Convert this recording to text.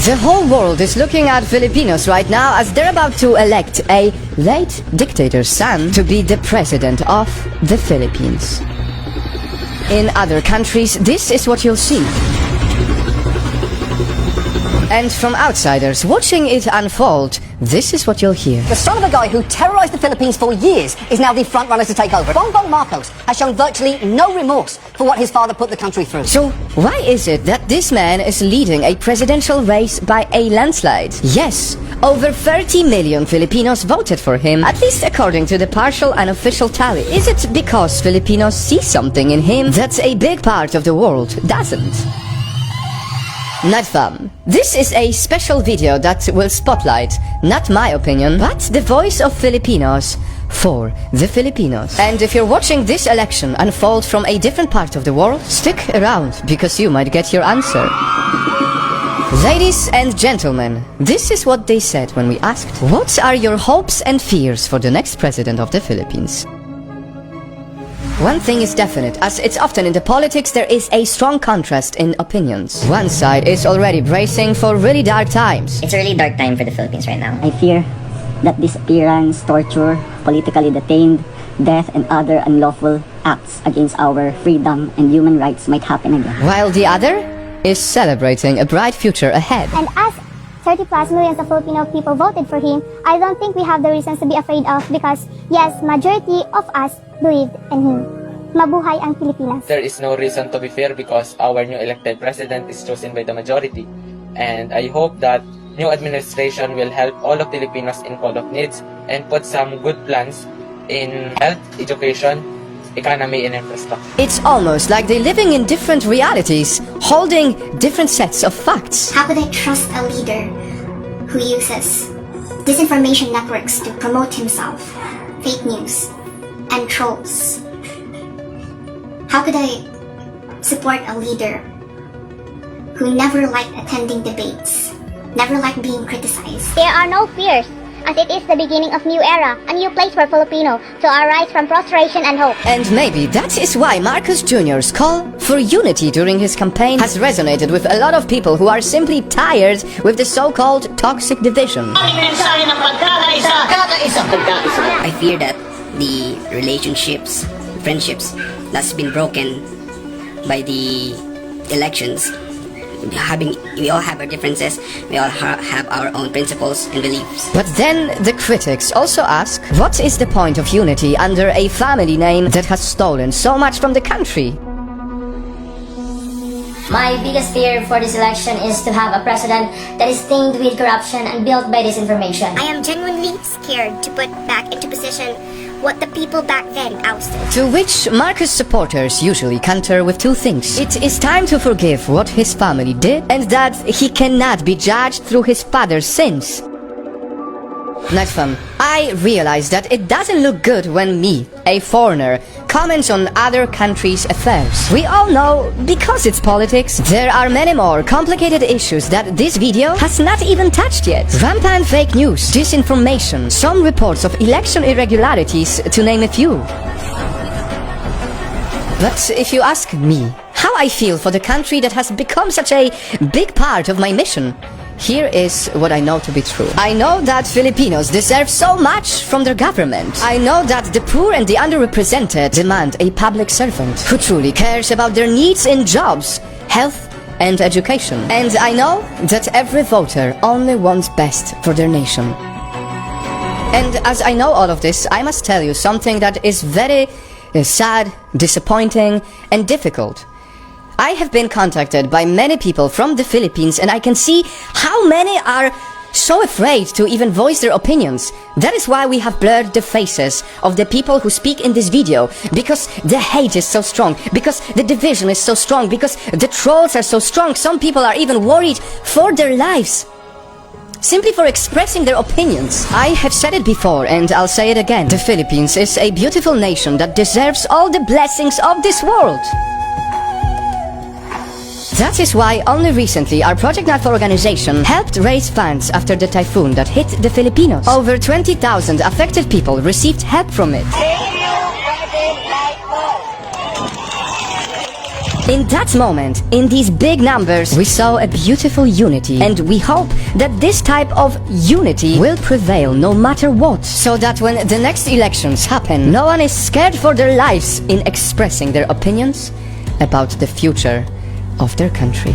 The whole world is looking at Filipinos right now as they're about to elect a late dictator's son to be the president of the Philippines. In other countries, this is what you'll see. And from outsiders watching it unfold, this is what you'll hear. The son of a guy who terrorized the Philippines for years is now the front runner to take over. Bongbong Marcos has shown virtually no remorse for what his father put the country through. So why is it that this man is leading a presidential race by a landslide? Yes, over 30 million Filipinos voted for him, at least according to the partial unofficial tally. Is it because Filipinos see something in him that a big part of the world doesn't? Knightfall. This is a special video that will spotlight, not my opinion, but the voice of Filipinos for the Filipinos. And if you're watching this election unfold from a different part of the world, stick around because you might get your answer. Ladies and gentlemen, this is what they said when we asked, what are your hopes and fears for the next president of the Philippines? One thing is definite, as it's often in the politics, there is a strong contrast in opinions. One side is already bracing for really dark times. It's a really dark time for the Philippines right now. I fear that disappearance, torture, politically detained, death, and other unlawful acts against our freedom and human rights might happen again. While the other is celebrating a bright future ahead. And as 30 plus millions of Filipino people voted for him, I don't think we have the reasons to be afraid of because, yes, majority of us believed in him. Mabuhay ang Pilipinas. There is no reason to be fear because our new elected president is chosen by the majority. And I hope that new administration will help all of Filipinos in call of needs and put some good plans in health, education, economy, and infrastructure. It's almost like they're living in different realities, holding different sets of facts. How could I trust a leader who uses disinformation networks to promote himself, fake news, and trolls? How could I support a leader who never liked attending debates, never liked being criticized? There are no fears, as it is the beginning of new era, a new place for Filipino to arise from frustration and hope. And maybe that is why Marcos Jr.'s call for unity during his campaign has resonated with a lot of people who are simply tired with the so-called toxic division. I fear that the relationships, friendships that's been broken by the elections, we all have our differences, we all have our own principles and beliefs. But then the critics also ask, what is the point of unity under a family name that has stolen so much from the country? My biggest fear for this election is to have a president that is stained with corruption and built by disinformation. I am genuinely scared to put back into position what the people back then ousted. To which Marcos supporters usually counter with two things. It is time to forgive what his family did, and that he cannot be judged through his father's sins. Knightfall, I realize that it doesn't look good when me, a foreigner, comments on other countries' affairs. We all know, because it's politics, there are many more complicated issues that this video has not even touched yet. Rampant fake news, disinformation, some reports of election irregularities, to name a few. But if you ask me how I feel for the country that has become such a big part of my mission, here is what I know to be true. I know that Filipinos deserve so much from their government. I know that the poor and the underrepresented demand a public servant who truly cares about their needs in jobs, health, and education. And I know that every voter only wants best for their nation. And as I know all of this, I must tell you something that is very sad, disappointing, and difficult. I have been contacted by many people from the Philippines, and I can see how many are so afraid to even voice their opinions. That is why we have blurred the faces of the people who speak in this video, because the hate is so strong, because the division is so strong, because the trolls are so strong. Some people are even worried for their lives, simply for expressing their opinions. I have said it before, and I'll say it again. The Philippines is a beautiful nation that deserves all the blessings of this world. That is why only recently our Project Knightfall organization helped raise funds after the typhoon that hit the Filipinos. Over 20,000 affected people received help from it. In that moment, in these big numbers, we saw a beautiful unity, and we hope that this type of unity will prevail no matter what, so that when the next elections happen, no one is scared for their lives in expressing their opinions about the future of their country.